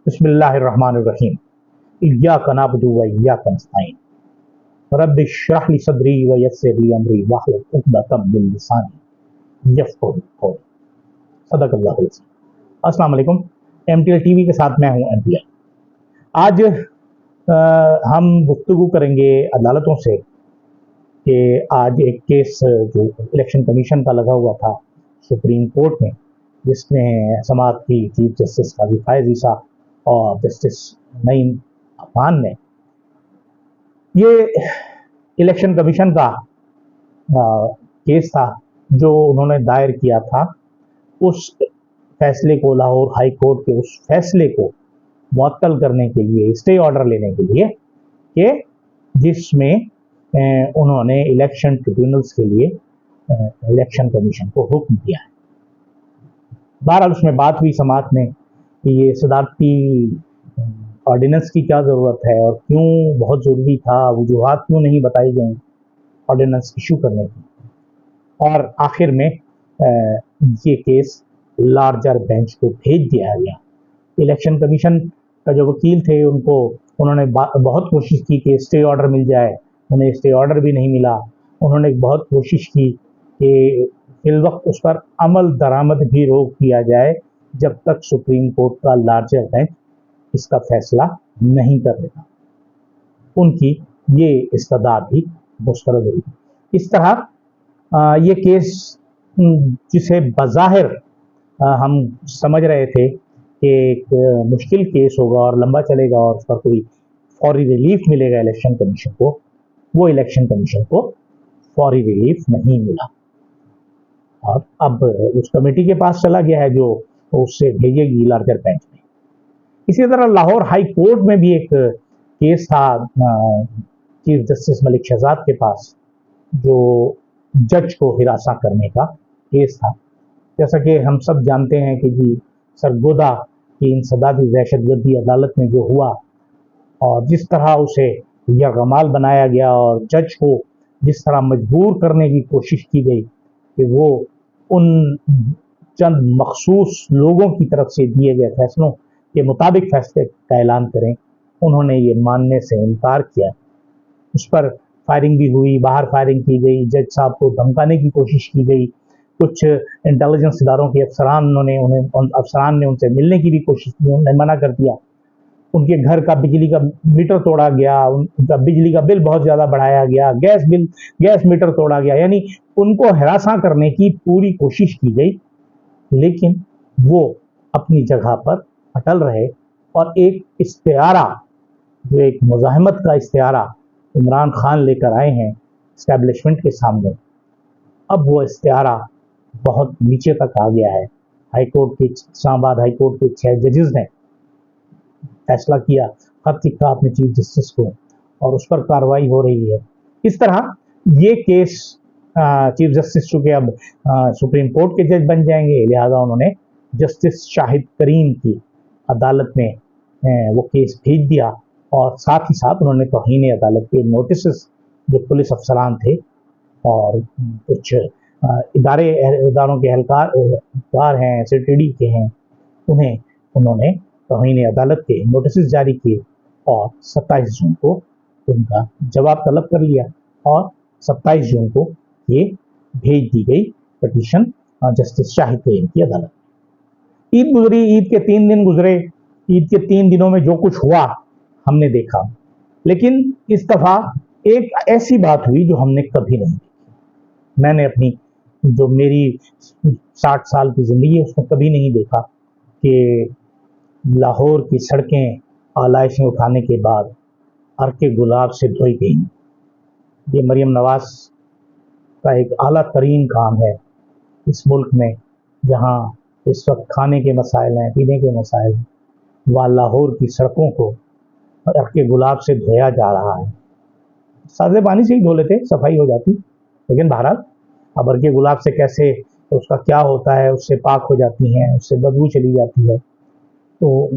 बिस्मिल्लाहिर्रहमानिर्रहीम। इय्याक नअबुदु व इय्याक नस्तईन। रब्बि इश्रह ली सदरी व यस्सिर ली अमरी वहलुल उक़दतम मिन लिसानी यफ़क़हू क़ौली। सदक़ल्लाहुल अज़ीम। अस्सलाम वालेकुम। एमटीएल टीवी के साथ मैं हूं एमटीएल। आज हम गुफ्तगू करेंगे अदालतों से कि आज एक केस जो इलेक्शन कमीशन का लगा हुआ था सुप्रीम कोर्ट में, जिसमें समाअत की चीफ जस्टिस काजी फायज़ ईसा और जस्टिस नईम अफ़ान ने ये इलेक्शन कमीशन का केस था जो उन्होंने दायर किया था। उस फैसले को, लाहौर हाई कोर्ट के उस फैसले को मुअत्तल करने के लिए, स्टे ऑर्डर लेने के लिए, कि जिसमें उन्होंने इलेक्शन ट्रिब्यूनल्स के लिए इलेक्शन कमीशन को हुक्म दिया है। बहरहाल उसमें बात हुई समाअत में कि ये सदारती ऑर्डिनेंस की क्या ज़रूरत है और क्यों बहुत ज़रूरी था, वजूहात क्यों नहीं बताई गई ऑर्डिनेंस इशू करने की। और आखिर में ये केस लार्जर बेंच को भेज दिया गया। इलेक्शन कमीशन का जो वकील थे उन्होंने बहुत कोशिश की कि स्टे ऑर्डर मिल जाए, उन्हें स्टे ऑर्डर भी नहीं मिला। उन्होंने बहुत कोशिश की कि फिल वक्त उस पर अमल दरामद भी रोक दिया जाए जब तक सुप्रीम कोर्ट का लार्जर बेंच इसका फैसला नहीं कर देता। उनकी ये इस्तदाद भी मुस्तरद हुई। इस तरह ये केस, जिसे बज़ाहिर हम समझ रहे थे कि एक मुश्किल केस होगा और लंबा चलेगा और उस पर कोई फौरी रिलीफ मिलेगा इलेक्शन कमीशन को, वो इलेक्शन कमीशन को फौरी रिलीफ नहीं मिला और अब उस कमेटी के पास चला गया है जो उससे भेजेगी लार्जर बेंच में। इसी तरह लाहौर हाई कोर्ट में भी एक केस था चीफ जस्टिस मलिक शहजाद के पास, जो जज को हिरासा करने का केस था। जैसा कि हम सब जानते हैं कि जी सरगोदा की इंसदादी दहशतगर्दी अदालत में जो हुआ और जिस तरह उसे यरगमाल बनाया गया और जज को जिस तरह मजबूर करने की कोशिश की गई कि वो उन चंद मखसूस लोगों की तरफ से दिए गए फैसलों के मुताबिक फैसले का ऐलान करें, उन्होंने ये मानने से इनकार किया। उस पर फायरिंग भी हुई, बाहर फायरिंग की गई, जज साहब को धमकाने की कोशिश की गई। कुछ इंटेलिजेंस इदारों के अफसरान ने उनसे मिलने की भी कोशिश की, उन्होंने मना कर दिया। उनके घर का बिजली का मीटर तोड़ा गया, उनका बिजली का बिल बहुत ज़्यादा बढ़ाया गया, गैस मीटर तोड़ा गया, यानी उनको हरासा करने की पूरी कोशिश की गई। लेकिन वो अपनी जगह पर अटल रहे और एक इस्तिआरा, जो एक मुज़ाहमत का इस्तिआरा इमरान खान लेकर आए हैं इस्टेब्लिशमेंट के सामने, अब वो इस्तिआरा बहुत नीचे तक आ गया है। इस्लामाबाद हाई कोर्ट के 6 जजेस ने फैसला किया, खत लिखा अपने चीफ जस्टिस को और उस पर कार्रवाई हो रही है। इस तरह ये केस चीफ जस्टिस चूँकि अब सुप्रीम कोर्ट के जज बन जाएंगे, लिहाजा उन्होंने जस्टिस शाहिद करीम की अदालत में वो केस भेज दिया और साथ ही साथ उन्होंने तौहीन अदालत के नोटिस जो पुलिस अफसरान थे और कुछ इदारों के एहलकार हैं, सिटीडी के हैं, उन्हें उन्होंने तौहीन अदालत के नोटिस जारी किए और 27 जून को उनका जवाब तलब कर लिया और 27 जून को ये भेज दी गई पिटीशन जस्टिस शाहिद करीम की अदालत। ईद गुजरी, ईद के 3 दिन गुजरे, ईद के 3 दिनों में जो कुछ हुआ हमने देखा, लेकिन इस दफ़ा एक ऐसी बात हुई जो हमने कभी नहीं देखी। मैंने अपनी जो मेरी 60 साल की ज़िंदगी है उसमें कभी नहीं देखा कि लाहौर की सड़कें आलाइशें उठाने के बाद अर्के गुलाब से धोई गई। ये मरियम नवाज का एक आला तरीन काम है इस मुल्क में, जहाँ इस वक्त खाने के मसाइल हैं, पीने के मसाइल हैं, वहाँ लाहौर की सड़कों को अर्के गुलाब से धोया जा रहा है। सादे पानी से ही धो लेते, सफाई हो जाती, लेकिन बहरहाल अब अर्के गुलाब से कैसे, तो उसका क्या होता है, उससे पाक हो जाती हैं, उससे बदबू चली जाती है। तो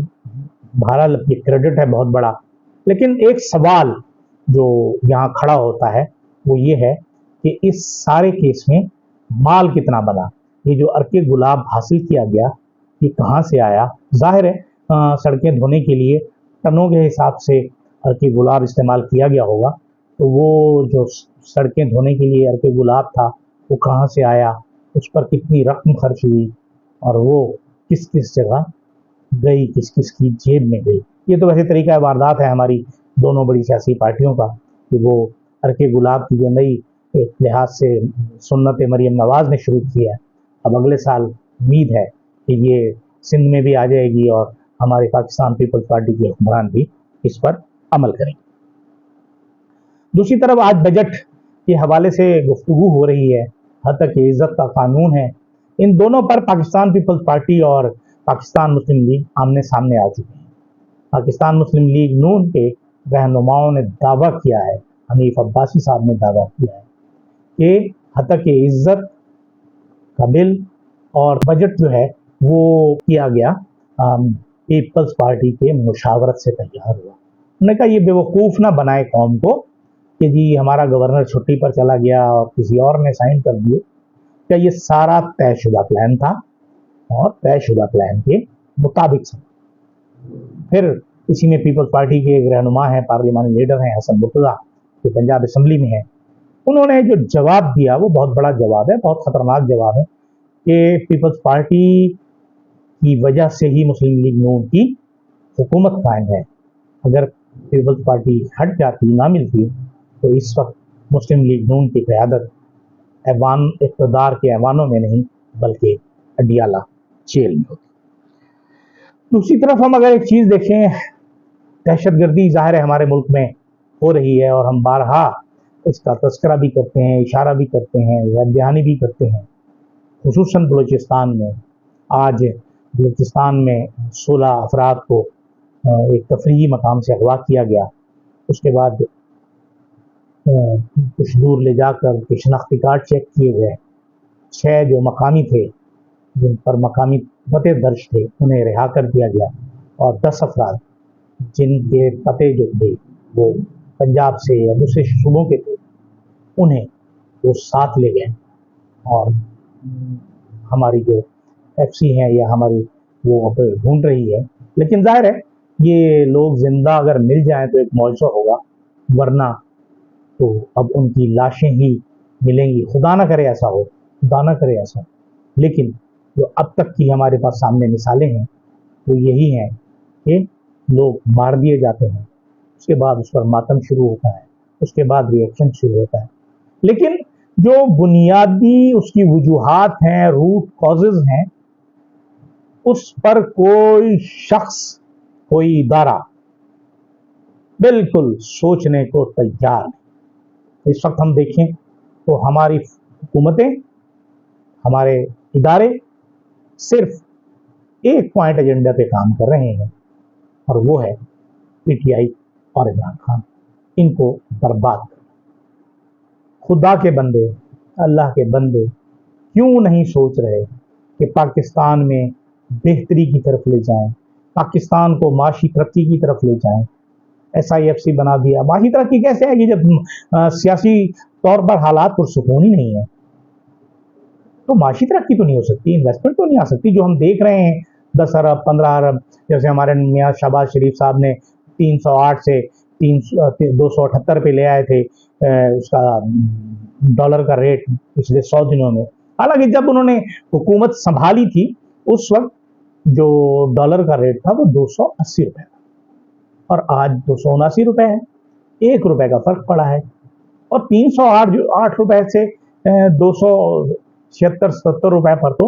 बहरहाल ये क्रेडिट है बहुत बड़ा। लेकिन एक सवाल जो यहाँ खड़ा होता है वो ये है कि इस सारे केस में माल कितना बना, ये जो अर्के गुलाब हासिल किया गया ये कहाँ से आया। जाहिर है सड़कें धोने के लिए टनों के हिसाब से अर्के गुलाब इस्तेमाल किया गया होगा। तो वो जो सड़कें धोने के लिए अर्के गुलाब था वो कहाँ से आया, उस पर कितनी रकम खर्च हुई और वो किस किस जगह गई, किस किस की जेब में गई। ये तो वैसे तरीका वारदात है हमारी दोनों बड़ी सियासी पार्टियों का कि वो अर्के गुलाब की जो नई एक लिहाज से सुन्नत मरियम नवाज ने शुरू की है, अब अगले साल उम्मीद है कि ये सिंध में भी आ जाएगी और हमारे पाकिस्तान पीपल्स पार्टी के हुक्मरान भी इस पर अमल करेंगे। दूसरी तरफ आज बजट के हवाले से गुफ्तगू हो रही है, हद तक इज्जत का कानून है। इन दोनों पर पाकिस्तान पीपल्स पार्टी और पाकिस्तान मुस्लिम लीग आमने सामने आ चुके हैं। पाकिस्तान मुस्लिम लीग नून के रहनुमाओं ने दावा किया है, हनीफ अब्बासी साहब ने दावा किया है कि हद तक इज्जत का बिल और बजट जो है वो किया गया पीपल्स पार्टी के मुशावरत से तैयार हुआ। उन्होंने कहा ये बेवकूफ़ ना बनाए कौम को कि जी हमारा गवर्नर छुट्टी पर चला गया और किसी और ने साइन कर दिए। क्या ये सारा तयशुदा प्लान था और तयशुदा प्लान के मुताबिक था। फिर इसी में पीपल्स पार्टी के एक रहनुमा हैं, पार्लिमानी लीडर हैं हसन मुर्तज़ा, जो पंजाब असम्बली में है, उन्होंने जो जवाब दिया वो बहुत बड़ा जवाब है, बहुत ख़तरनाक जवाब है कि पीपल्स पार्टी की वजह से ही मुस्लिम लीग नून की हुकूमत कायम है। अगर पीपल्स पार्टी हट जाती, ना मिलती, तो इस वक्त मुस्लिम लीग नून की क़यादत ऐवान इक़्तिदार के ऐवानों में नहीं बल्कि अडियाला जेल में होती। दूसरी तरफ हम अगर एक चीज़ देखें, दहशतगर्दी ज़ाहिर है हमारे मुल्क में हो रही है और हम बारहा इसका तस्करा भी करते हैं, इशारा भी करते हैं, याद-दहानी भी करते हैं। खुसूसन बलूचिस्तान में आज बलूचिस्तान में 16 अफराद को एक तफरीही मकाम से अगवा किया गया। उसके बाद कुछ दूर ले जाकर उनके शनाख्ती कार्ड चेक किए गए। 6 जो मकामी थे, जिन पर मकामी पते दर्ज थे, उन्हें रिहा कर दिया गया और 10 अफराद जिनके पते जो थे वो पंजाब से या दूसरे सूबों के थे, उन्हें वो साथ ले गए और हमारी जो एफसी है या हमारी वो अब ढूंढ रही है। लेकिन जाहिर है ये लोग जिंदा अगर मिल जाएं तो एक मौजज़ा होगा, वरना तो अब उनकी लाशें ही मिलेंगी। खुदा ना करे ऐसा हो, खुदा ना करे ऐसा हो। लेकिन जो अब तक की हमारे पास सामने मिसालें हैं वो यही हैं कि लोग मार दिए जाते हैं, उसके बाद उस पर मातम शुरू होता है, उसके बाद रिएक्शन शुरू होता है। लेकिन जो बुनियादी उसकी वजूहात हैं, रूट कॉजेज़ हैं, उस पर कोई शख्स, कोई इदारा बिल्कुल सोचने को तैयार नहीं। इस वक्त हम देखें तो हमारी हुकूमतें, हमारे इदारे सिर्फ एक पॉइंट एजेंडा पे काम कर रहे हैं और वो है पीटीआई और इमरान खान, इनको बर्बाद कर। खुदा के बंदे, अल्लाह के बंदे क्यों नहीं सोच रहे कि पाकिस्तान में बेहतरी की तरफ ले जाएं, पाकिस्तान को माशी तरक्की की तरफ ले जाएं। SIFC बना दिया, माशी तरक्की कैसे आएगी जब सियासी तौर पर हालात पुरसुकून ही नहीं है। तो माशी तरक्की तो नहीं हो सकती, इन्वेस्टमेंट तो नहीं आ सकती। जो हम देख रहे हैं 10 अरब 15 अरब, जैसे हमारे मियाँ शहबाज शरीफ साहब ने 308 से 278 पे ले आए थे उसका डॉलर का रेट पिछले 100 दिनों में। हालांकि जब उन्होंने हुकूमत संभाली थी उस वक्त जो डॉलर का रेट था वो 280 रुपये था और आज 279 रुपये है। 1 रुपये का फर्क पड़ा है और 308 रुपये से 276-77 रुपये पर तो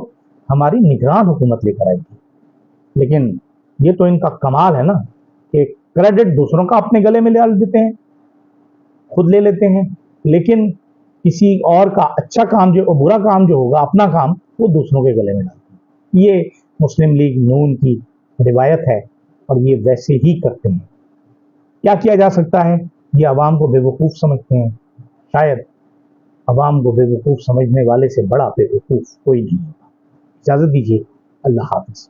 हमारी निगरान हुकूमत लेकर आई थी। लेकिन ये तो इनका कमाल है ना कि क्रेडिट दूसरों का अपने गले में डाल देते हैं, खुद ले लेते हैं, लेकिन किसी और का अच्छा काम जो बुरा काम जो होगा, अपना काम, वो दूसरों के गले में डालते हैं। ये मुस्लिम लीग नून की रिवायत है और ये वैसे ही करते हैं। क्या किया जा सकता है? ये अवाम को बेवकूफ़ समझते हैं। शायद अवाम को बेवकूफ़ समझने वाले से बड़ा बेवकूफ़ कोई नहीं होता। इजाज़त दीजिए, अल्लाह हाफ़िज़।